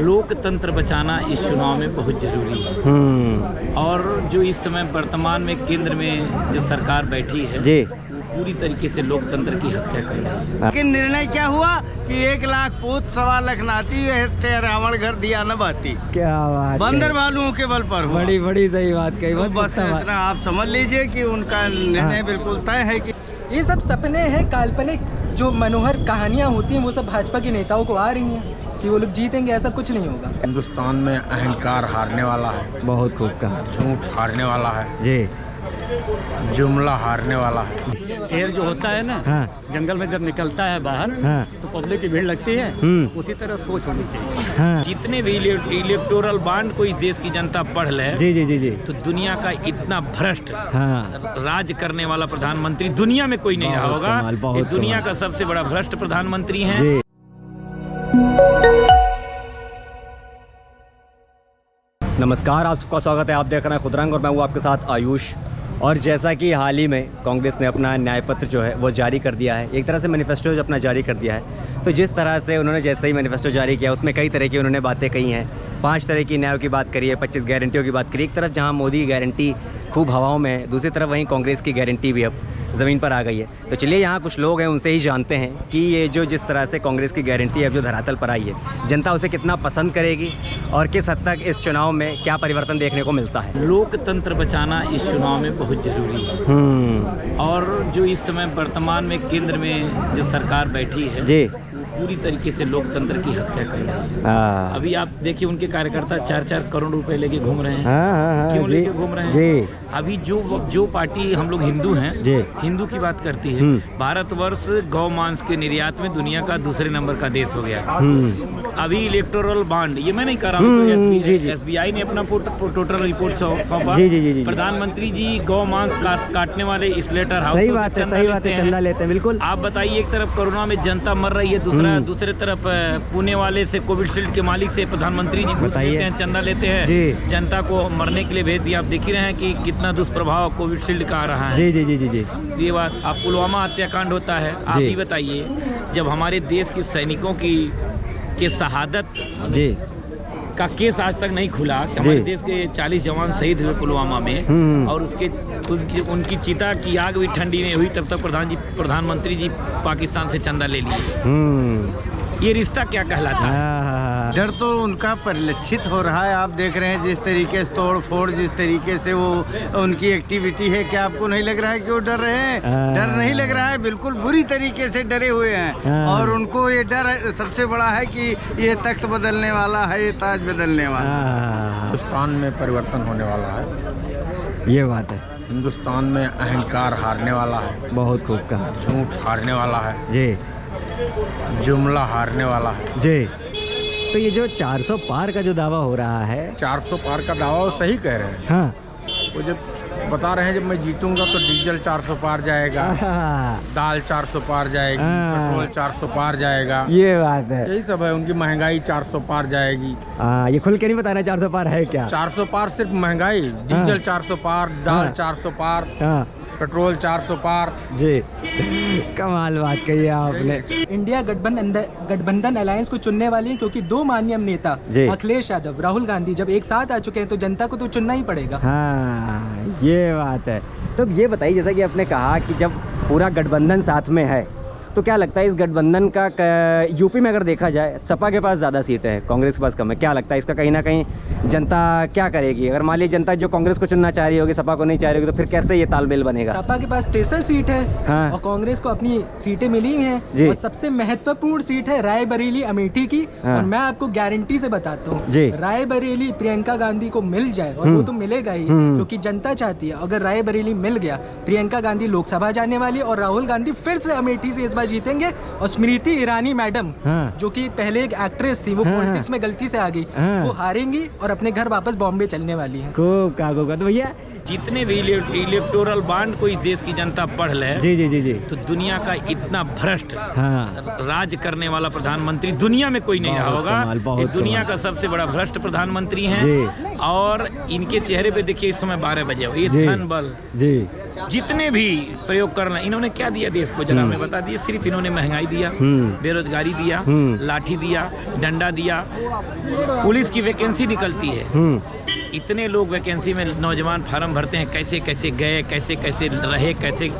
लोकतंत्र बचाना इस चुनाव में बहुत जरूरी है। और जो इस समय वर्तमान में केंद्र में जो सरकार बैठी है जी, पूरी तरीके से लोकतंत्र की हत्या कर रही है। लेकिन निर्णय क्या हुआ कि 1 लाख पूत 1.25 लाख नाती रावण घर दिया न बाती। क्या बात, बंदर भालुओं के बल पर हुआ। बड़ी सही बात कही। तो बस इतना आप समझ लीजिए कि उनका निर्णय बिल्कुल तय है कि ये सब सपने हैं, काल्पनिक जो मनोहर कहानियाँ होती हैं वो सब भाजपा के नेताओं को आ रही हैं कि वो लोग जीतेंगे। ऐसा कुछ नहीं होगा। हिंदुस्तान में अहंकार हारने वाला है। बहुत खूब कहा। झूठ हारने वाला है जी, जुमला हारने वाला है। शेर जो होता है ना, जंगल में जब निकलता है बाहर तो पब्लिक की भीड़ लगती है, उसी तरह सोच होनी चाहिए। जितने भी इलेक्टोरल बॉन्ड को इस देश की जनता पढ़ ले जी, तो दुनिया का इतना भ्रष्ट राज करने वाला प्रधानमंत्री दुनिया में कोई नहीं रहा होगा। ये दुनिया का सबसे बड़ा भ्रष्ट प्रधानमंत्री है। नमस्कार, आप सबका स्वागत है। आप देख रहे हैं खुदरंग और मैं हूँ आपके साथ आयुष। और जैसा कि हाल ही में कांग्रेस ने अपना न्याय पत्र जो है वो जारी कर दिया है, एक तरह से मैनिफेस्टो जो अपना जारी कर दिया है। तो जिस तरह से उन्होंने जैसे ही मैनिफेस्टो जारी किया उसमें कई तरह की उन्होंने बातें कही हैं। 5 तरह की न्यायों की बात करी है, 25 गारंटियों की बात करी। एक तरफ जहां मोदी की गारंटी खूब हवाओं में है, दूसरी तरफ वहीं कांग्रेस की गारंटी भी अब ज़मीन पर आ गई है। तो चलिए यहाँ कुछ लोग हैं, उनसे ही जानते हैं कि ये जो जिस तरह से कांग्रेस की गारंटी अब जो धरातल पर आई है, जनता उसे कितना पसंद करेगी और किस हद तक इस चुनाव में क्या परिवर्तन देखने को मिलता है। लोकतंत्र बचाना इस चुनाव में बहुत जरूरी है। और जो इस समय वर्तमान में केंद्र में जो सरकार बैठी है जी, पूरी तरीके से लोकतंत्र की हत्या कर रही है। अभी आप देखिए उनके कार्यकर्ता 4-4 करोड़ रुपए लेके घूम रहे हैं। क्यों लेके घूम रहे हैं? अभी जो पार्टी, हम लोग हिंदू हैं, हिंदू की बात करती है। भारतवर्ष गौ मांस के निर्यात में दुनिया का दूसरे नंबर का देश हो गया। अभी इलेक्टोरल बॉन्ड, ये मैं नहीं कर रहा हूँ, SBI ने अपना टोटल रिपोर्ट सौंपा। प्रधानमंत्री जी गौ मांस काटने वाले स्लेटर हाउस, सही बात है, चंदा लेते हैं। बिल्कुल। आप बताइए, एक तरफ कोरोना में जनता मर रही है, दूसरे तरफ पुणे वाले से कोविशील्ड के मालिक से प्रधानमंत्री जी घूस लेते हैं, चंदा लेते हैं, जनता को मरने के लिए भेज दिया। आप देख ही रहे हैं कि कितना दुष्प्रभाव कोविशील्ड का आ रहा है। जी। ये बात, आप पुलवामा हत्याकांड होता है, आप ही बताइए, जब हमारे देश के सैनिकों की शहादत का केस आज तक नहीं खुला कि हमारे देश के 40 जवान शहीद हुए पुलवामा में, और उनकी चिता की आग भी ठंडी नहीं हुई, तब तक प्रधानमंत्री जी पाकिस्तान से चंदा ले लिए। ये रिश्ता क्या कहलाता है? डर तो उनका परिलक्षित हो रहा है। आप देख रहे हैं जिस तरीके से तोड़ फोड़, जिस तरीके से वो उनकी एक्टिविटी है। क्या आपको नहीं लग रहा है कि वो डर रहे हैं? डर नहीं लग रहा है, बिल्कुल बुरी तरीके से डरे हुए हैं। और उनको ये डर सबसे बड़ा है कि ये तख्त बदलने वाला है, ये ताज बदलने वाला है। हिंदुस्तान में परिवर्तन होने वाला है, ये बात है। हिंदुस्तान में अहंकार हारने वाला है। बहुत खूब कहा। झूठ हारने वाला है जी, जुमला हारने वाला है जी। तो ये जो 400 पार का जो दावा हो रहा है, 400 पार का दावा, वो सही कह रहे हैं। वो जब बता रहे हैं जब मैं जीतूंगा तो डीजल 400 पार जाएगा, दाल 400 पार जाएगी, पेट्रोल 400 पार जाएगा। ये बात है, यही सब है। उनकी महंगाई 400 पार जाएगी। ये खुल के नहीं बता रहे 400 पार है क्या? 400 पार सिर्फ महंगाई, डीजल 400 पार, दाल 400 पार, पेट्रोल 400 पार जी। कमाल बात कही आपने। इंडिया गठबंधन अलायंस को चुनने वाली है, क्योंकि 2 माननीय नेता अखिलेश यादव, राहुल गांधी जब एक साथ आ चुके हैं तो जनता को तो चुनना ही पड़ेगा। हाँ, ये बात है। तो ये बताइए, जैसा कि आपने कहा कि जब पूरा गठबंधन साथ में है, तो क्या लगता है इस गठबंधन का यूपी में अगर देखा जाए, सपा के पास ज़्यादा सीटें हैं, कांग्रेस के पास कम है। क्या लगता है इसका कहीं ना कहीं जनता क्या करेगी? अगर मान लीजिए जनता जो कांग्रेस को चुनना चाह रही होगी, सपा को नहीं चाह रही होगी, तो फिर कैसे ये तालमेल बनेगा? सपा के पास 63 सीट है। और कांग्रेस को अपनी सीटें मिली हैं। और सबसे महत्वपूर्ण सीट है रायबरेली अमेठी की। और मैं आपको गारंटी से बताता हूँ, रायबरेली प्रियंका गांधी को मिल जाए, और वो तो मिलेगा ही, क्योंकि जनता चाहती है। अगर रायबरेली मिल गया, प्रियंका गांधी लोकसभा जाने वाली, और राहुल गांधी फिर से अमेठी से इस बार जीतेंगे। और स्मृति ईरानी मैडम, जो कि पहले एक एक्ट्रेस थी, वो पॉलिटिक्स में गलती से आ गई, वो हारेंगी और अपने घर वापस बॉम्बे चलने वाली है। तो भैया, जितने भी इलेक्टोरल बॉन्ड को इस देश की जनता पढ़ ले जी, तो दुनिया का इतना भ्रष्ट राज करने वाला प्रधानमंत्री दुनिया में कोई नहीं रहा होगा। ये दुनिया का सबसे बड़ा भ्रष्ट प्रधानमंत्री हैं। और इनके चेहरे पे देखिए, इस समय 12 बजे ये धन बल जितने भी प्रयोग करना, इन्होंने क्या दिया देश को, जरा हमें बता दिए। सिर्फ इन्होंने महंगाई दिया, बेरोजगारी दिया, लाठी दिया, डंडा दिया। पुलिस की वैकेंसी निकलती है, इतने लोग वैकेंसी में नौजवान फार्म भरते हैं, कैसे कैसे गए, कैसे कैसे रहे, कैसे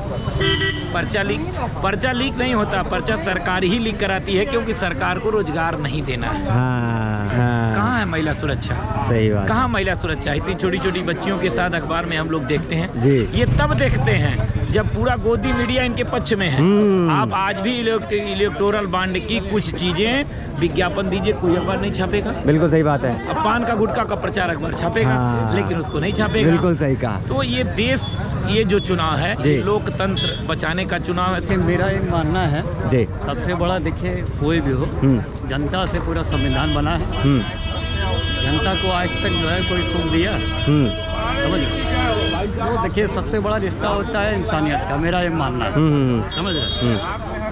पर्चा लीक नहीं होता, पर्चा सरकार ही लीक कराती है, क्योंकि सरकार को रोजगार नहीं देना है। कहाँ है महिला सुरक्षा? सही बात। कहाँ महिला सुरक्षा? इतनी छोटी छोटी बच्चियों के साथ अखबार में हम लोग देखते हैं जी। ये तब देखते हैं जब पूरा गोदी मीडिया इनके पक्ष में है। आप आज भी इलेक्टोरल बॉन्ड की कुछ चीजें विज्ञापन दीजिए, कोई अखबार नहीं छापेगा। बिल्कुल सही बात है। अब पान का गुटखा का प्रचार अखबार छापेगा, लेकिन उसको नहीं छापेगा। बिल्कुल सही कहा। तो ये देश, ये जो चुनाव है, लोकतंत्र बचाने का चुनाव है। मेरा एक मानना है जी, सबसे बड़ा देखिए कोई भी हो, जनता से पूरा संविधान बना है। जनता को आज तक जो है कोई सुख दिया, समझ तो देखिए सबसे बड़ा रिश्ता होता है इंसानियत का, मेरा ये मानना है, समझ रहे।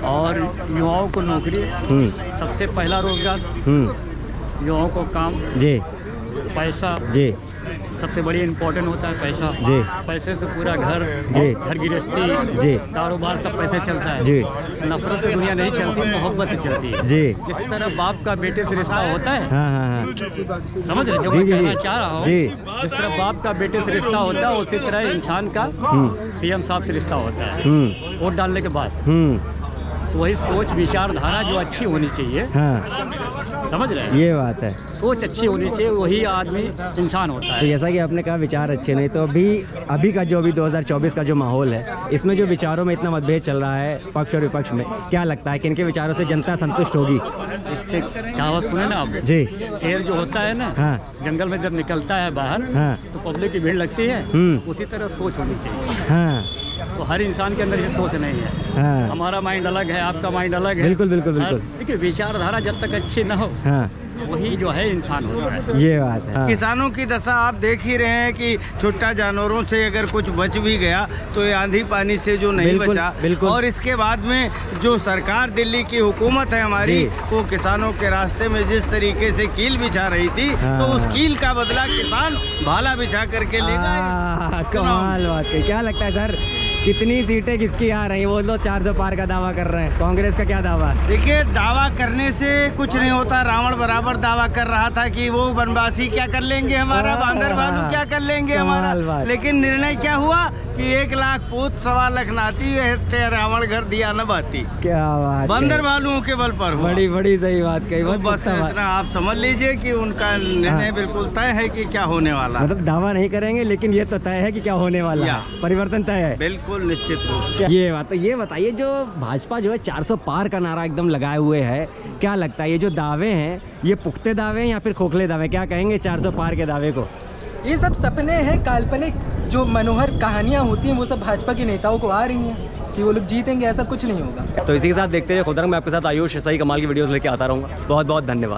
और युवाओं को नौकरी, सबसे पहला रोजगार, युवाओं को काम जी, पैसा जी, सबसे बड़ी इम्पोर्टेंट होता है पैसा जी। पैसे से पूरा घर जी, घर गृहस्थी जी, कारोबार सब पैसे चलता है जी। नफरत से दुनिया नहीं चलती, मोहब्बत से चलती है जी। जिस तरह बाप का बेटे से रिश्ता होता है, समझ रहे जो मैं कहना चाह रहा हूँ, जिस तरह बाप का बेटे से रिश्ता होता है, उसी तरह इंसान का सीएम साहब से रिश्ता होता है वोट डालने के बाद। तो वही सोच विचारधारा जो अच्छी होनी चाहिए, समझ रहे हैं, ये बात है, सोच अच्छी होनी चाहिए, वही आदमी इंसान होता है। तो जैसा कि आपने कहा विचार अच्छे नहीं, तो अभी का जो 2024 का जो माहौल है, इसमें जो विचारों में इतना मतभेद चल रहा है पक्ष और विपक्ष में, क्या लगता है कि इनके विचारों से जनता संतुष्ट होगी? कहावत सुने ना आप जी, शेर जो होता है ना, जंगल में जब निकलता है बाहर, तो पब्लिक की भीड़ लगती है, उसी तरह सोच होनी चाहिए। तो हर इंसान के अंदर ये सोच नहीं है। हमारा माइंड अलग है, आपका माइंड अलग है। बिल्कुल बिल्कुल बिल्कुल। देखिए विचारधारा जब तक अच्छी न हो, वही जो है इंसान होता है, ये बात है। किसानों की दशा आप देख ही रहे हैं कि छोटा जानवरों से अगर कुछ बच भी गया तो ये आंधी पानी से जो नहीं बचा। और इसके बाद में जो सरकार दिल्ली की हुकूमत है हमारी, वो किसानों के रास्ते में जिस तरीके से कील बिछा रही थी, तो उस कील का बदला किसान भाला बिछा करके लेगा। कमाल बात है। क्या लगता है सर, कितनी सीटें किसकी आ रही हैं? वो लोग 400 पार का दावा कर रहे हैं, कांग्रेस का क्या दावा? देखिए दावा करने से कुछ नहीं होता। रावण बराबर दावा कर रहा था कि वो वनवासी क्या कर लेंगे हमारा, बांदर भालू क्या कर लेंगे हमारा, लेकिन निर्णय क्या हुआ कि 1 लाख पूत 1.25 लाख नाती, रावण घर दिया न बाती। क्या बात, बंदर भालुओं के बल पर हुआ। बड़ी सही बात कही। तो बस इतना आप समझ लीजिए कि उनका निर्णय बिल्कुल तय है कि क्या होने वाला। मतलब दावा नहीं करेंगे, लेकिन ये तो तय है कि क्या होने वाला है, परिवर्तन तय है। बिल्कुल निश्चित रूप से। ये बात, तो ये बताइए, जो भाजपा जो है 400 पार का नारा एकदम लगाए हुए है, क्या लगता है ये जो दावे हैं, ये पुख्ते दावे हैं या फिर खोखले दावे? क्या कहेंगे 400 पार के दावे को? ये सब सपने हैं, काल्पनिक जो मनोहर कहानियां होती हैं, वो सब भाजपा के नेताओं को आ रही हैं कि वो लोग जीतेंगे, ऐसा कुछ नहीं होगा। तो इसी के साथ देखते हैं खुदरंग, मैं आपके साथ आयुष ऐसा ही कमाल की वीडियोस लेके आता रहूँगा। बहुत बहुत धन्यवाद।